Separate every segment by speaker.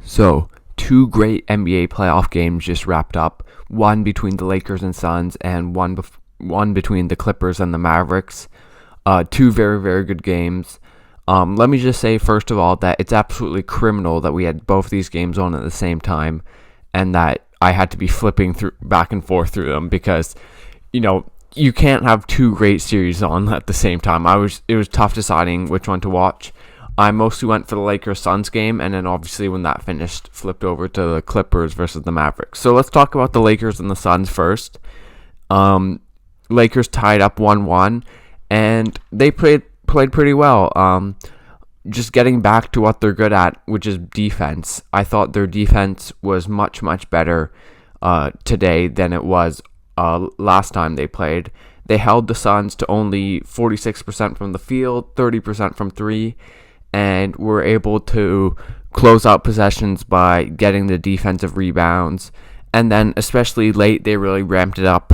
Speaker 1: So, two great NBA playoff games just wrapped up. One between the Lakers and Suns, and one between the Clippers and the Mavericks. Two very, very good games. Let me just say, first of all, that it's absolutely criminal that we had both these games on at the same time, and that I had to be flipping through back and forth through them because, you can't have two great series on at the same time. It was tough deciding which one to watch. I mostly went for the Lakers-Suns game, and then obviously when that finished, flipped over to the Clippers versus the Mavericks. So let's talk about the Lakers and the Suns first. Lakers tied up 1-1, and they played pretty well. Just getting back to what they're good at, which is defense. I thought their defense was much, much better today than it was last time they played. They held the Suns to only 46% from the field, 30% from three, and were able to close out possessions by getting the defensive rebounds. And then, especially late, they really ramped it up,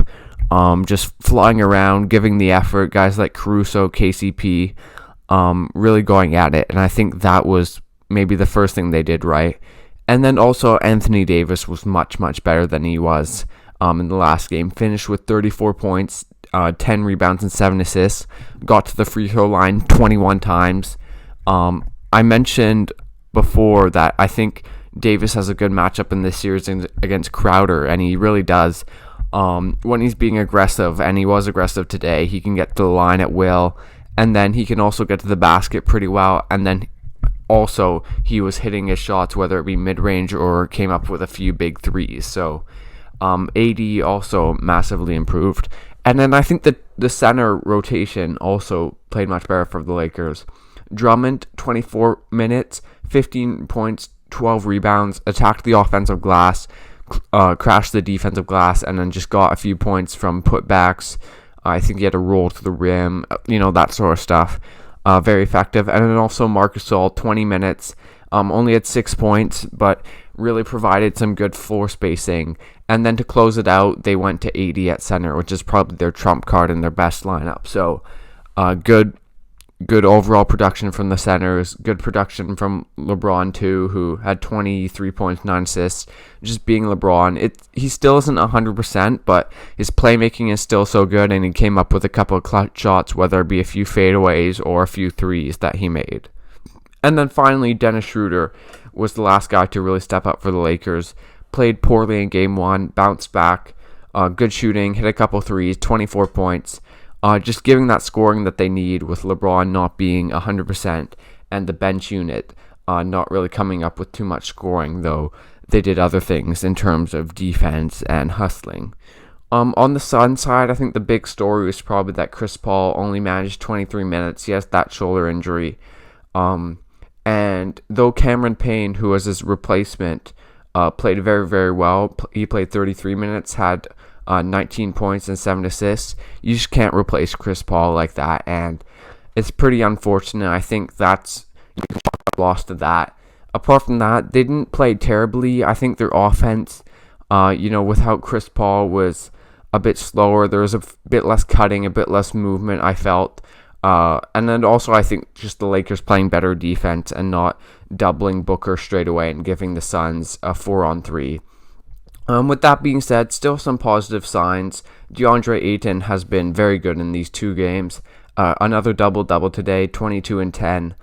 Speaker 1: just flying around, giving the effort. Guys like Caruso, KCP, really going at it. And I think that was maybe the first thing they did right. And then also, Anthony Davis was much, much better than he was in the last game. Finished with 34 points, 10 rebounds, and 7 assists. Got to the free throw line 21 times. I mentioned before that I think Davis has a good matchup in this series against Schroeder, and he really does. When he's being aggressive, and he was aggressive today, he can get to the line at will, and then he can also get to the basket pretty well, and then also he was hitting his shots, whether it be mid-range or came up with a few big threes. So AD also massively improved. And then I think that the center rotation also played much better for the Lakers. Drummond, 24 minutes, 15 points, 12 rebounds, attacked the offensive glass, crashed the defensive glass, and then just got a few points from putbacks. I think he had a roll to the rim, that sort of stuff. Very effective. And then also Marc Gasol, 20 minutes, only had 6 points, but really provided some good floor spacing. And then to close it out, they went to AD at center, which is probably their trump card in their best lineup. So good overall production from the centers, good production from LeBron too, who had 23 points, 9 assists. Just being LeBron, he still isn't 100%, but his playmaking is still so good, and he came up with a couple of clutch shots, whether it be a few fadeaways or a few threes that he made. And then finally, Dennis Schroeder was the last guy to really step up for the Lakers. Played poorly in Game 1, bounced back, good shooting, hit a couple threes, 24 points. Just giving that scoring that they need with LeBron not being 100% and the bench unit not really coming up with too much scoring, though they did other things in terms of defense and hustling. On the Suns side, I think the big story was probably that Chris Paul only managed 23 minutes. He has that shoulder injury. And though Cameron Payne, who was his replacement, played very, very well, he played 33 minutes, had 19 points and 7 assists. You just can't replace Chris Paul like that, and it's pretty unfortunate. I think that's lost to that. Apart from that, they didn't play terribly. I think their offense, without Chris Paul, was a bit slower. There was a bit less cutting, a bit less movement, I felt. And then also I think just the Lakers playing better defense and not doubling Booker straight away and giving the Suns a 4-on-3. With that being said, still some positive signs. DeAndre Ayton has been very good in these two games. Another double-double today, 22 and 10.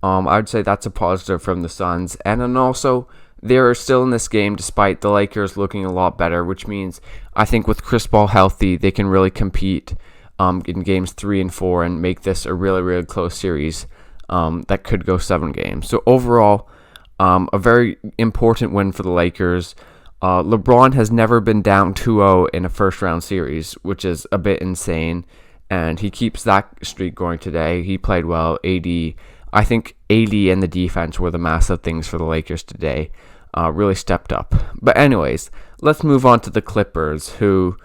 Speaker 1: I would say that's a positive from the Suns. And then also, they're still in this game despite the Lakers looking a lot better, which means I think with Chris Paul healthy, they can really compete in games 3 and 4 and make this a really, really close series that could go 7 games. So overall, a very important win for the Lakers. LeBron has never been down 2-0 in a first-round series, which is a bit insane, and he keeps that streak going today. He played well. I think AD and the defense were the massive things for the Lakers today. Really stepped up. But anyways, let's move on to the Clippers, who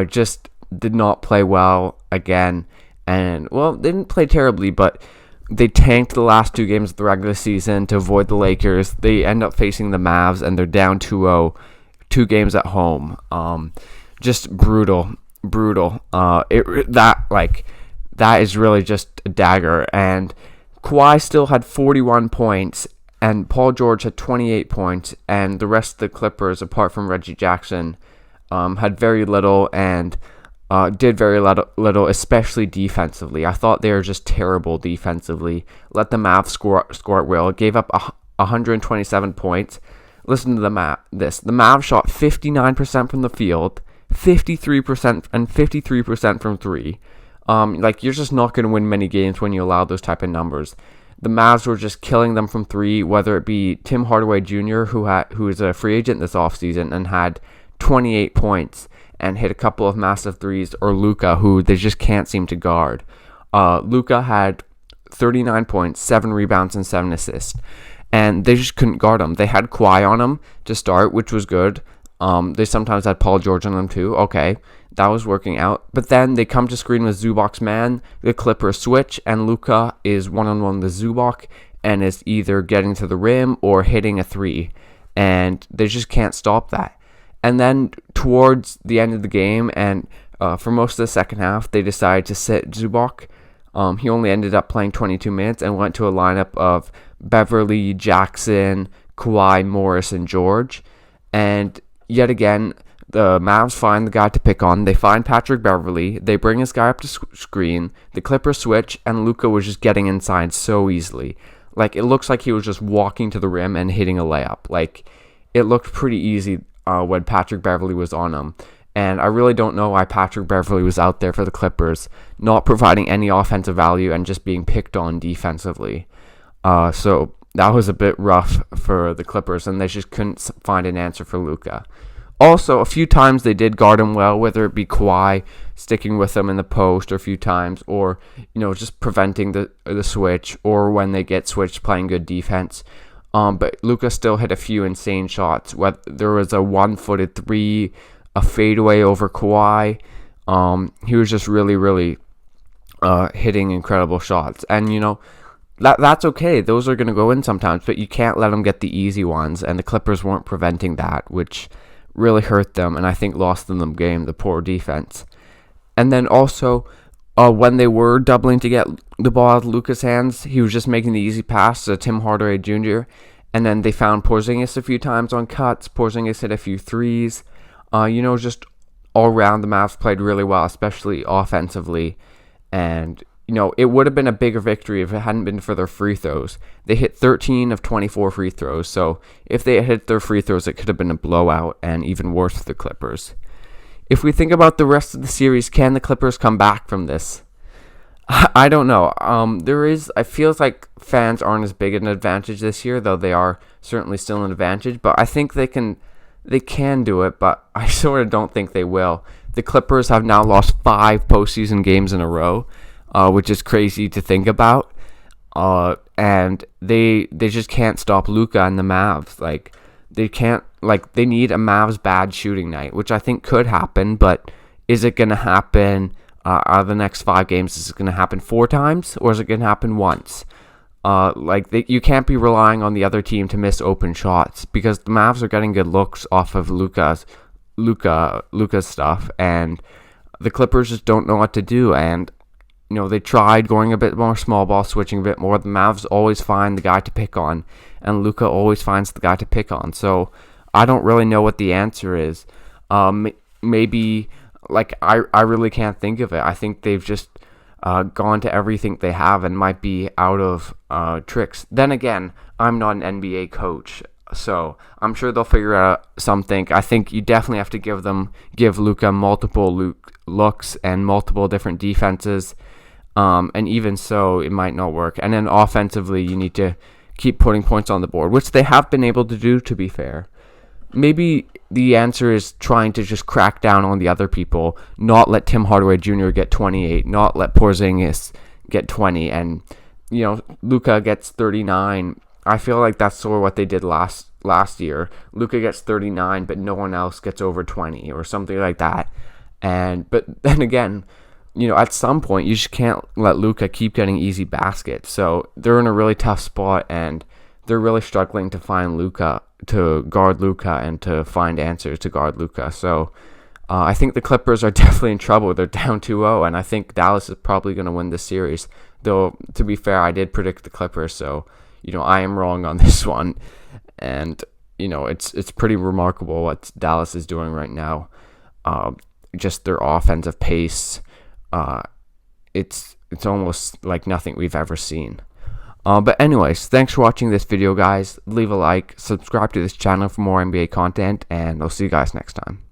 Speaker 1: just did not play well again. And, well, they didn't play terribly, but they tanked the last 2 games of the regular season to avoid the Lakers. They end up facing the Mavs, and they're down 2-0, 2 games at home. Just brutal. That is really just a dagger. And Kawhi still had 41 points and Paul George had 28 points, and the rest of the Clippers, apart from Reggie Jackson, had very little and did very little, especially defensively. I thought they were just terrible defensively. Let the Mavs score at will. Gave up 127 points. Listen to the Mavs shot 59% from the field, 53% and 53% from three. You're just not going to win many games when you allow those type of numbers. The Mavs were just killing them from three, whether it be Tim Hardaway Jr., who is a free agent this offseason and had 28 points and hit a couple of massive threes, or Luka, who they just can't seem to guard. Luka had 39 points, 7 rebounds, and 7 assists. And they just couldn't guard him. They had Kawhi on him to start, which was good. They sometimes had Paul George on them too. Okay, that was working out. But then they come to screen with Zubac's man. The Clippers switch, and Luka is one-on-one with Zubac and is either getting to the rim or hitting a three. And they just can't stop that. And then towards the end of the game, and for most of the second half, they decided to sit Zubac. He only ended up playing 22 minutes and went to a lineup of Beverly, Jackson, Kawhi, Morris, and George. And yet again, the Mavs find the guy to pick on. They find Patrick Beverly. They bring this guy up to screen. The Clippers switch, and Luka was just getting inside so easily. It looks like he was just walking to the rim and hitting a layup. It looked pretty easy when Patrick Beverly was on him. And I really don't know why Patrick Beverly was out there for the Clippers, not providing any offensive value and just being picked on defensively. So that was a bit rough for the Clippers, and they just couldn't find an answer for Luka. Also, a few times they did guard him well, whether it be Kawhi sticking with him in the post a few times, or just preventing the switch, or when they get switched, playing good defense. But Luka still hit a few insane shots. There was a one-footed three, a fadeaway over Kawhi. He was just really, really hitting incredible shots. And, that's okay. Those are going to go in sometimes, but you can't let them get the easy ones. And the Clippers weren't preventing that, which really hurt them and I think lost them the game, the poor defense. And then also, when they were doubling to get the ball out of Luka's hands, he was just making the easy pass to Tim Hardaway Jr. And then they found Porzingis a few times on cuts. Porzingis hit a few threes. Just all around the Mavs played really well, especially offensively. And, it would have been a bigger victory if it hadn't been for their free throws. They hit 13 of 24 free throws. So if they had hit their free throws, it could have been a blowout and even worse for the Clippers. If we think about the rest of the series, can the Clippers come back from this? I don't know. I feel like fans aren't as big an advantage this year, though they are certainly still an advantage. But I think they can do it, but I sort of don't think they will. The Clippers have now lost 5 postseason games in a row, which is crazy to think about. And they just can't stop Luka and the Mavs. They need a Mavs bad shooting night, which I think could happen, but is it going to happen out of the next 5 games? Is it going to happen 4 times, or is it going to happen once? You can't be relying on the other team to miss open shots, because the Mavs are getting good looks off of Luka's stuff, and the Clippers just don't know what to do. And they tried going a bit more small ball, switching a bit more. The Mavs always find the guy to pick on, and Luka always finds the guy to pick on. So I don't really know what the answer is. Maybe I really can't think of it. I think they've just gone to everything they have and might be out of tricks. Then again, I'm not an NBA coach, so I'm sure they'll figure out something. I think you definitely have to give Luka multiple looks and multiple different defenses. And even so, it might not work. And then offensively, you need to keep putting points on the board, which they have been able to do, to be fair. Maybe the answer is trying to just crack down on the other people, not let Tim Hardaway Jr. get 28, not let Porzingis get 20, and Luka gets 39. I feel like that's sort of what they did last year. Luka gets 39, but no one else gets over 20 or something like that. But then again, at some point you just can't let Luka keep getting easy baskets. So they're in a really tough spot, and they're really struggling to find to guard Luka and to find answers to guard Luka. So I think the Clippers are definitely in trouble. They're down 2-0, and I think Dallas is probably going to win this series. Though, to be fair, I did predict the Clippers, so I am wrong on this one. And, it's pretty remarkable what Dallas is doing right now. Just their offensive pace. It's almost like nothing we've ever seen. But anyways, thanks for watching this video, guys. Leave a like, subscribe to this channel for more NBA content, and I'll see you guys next time.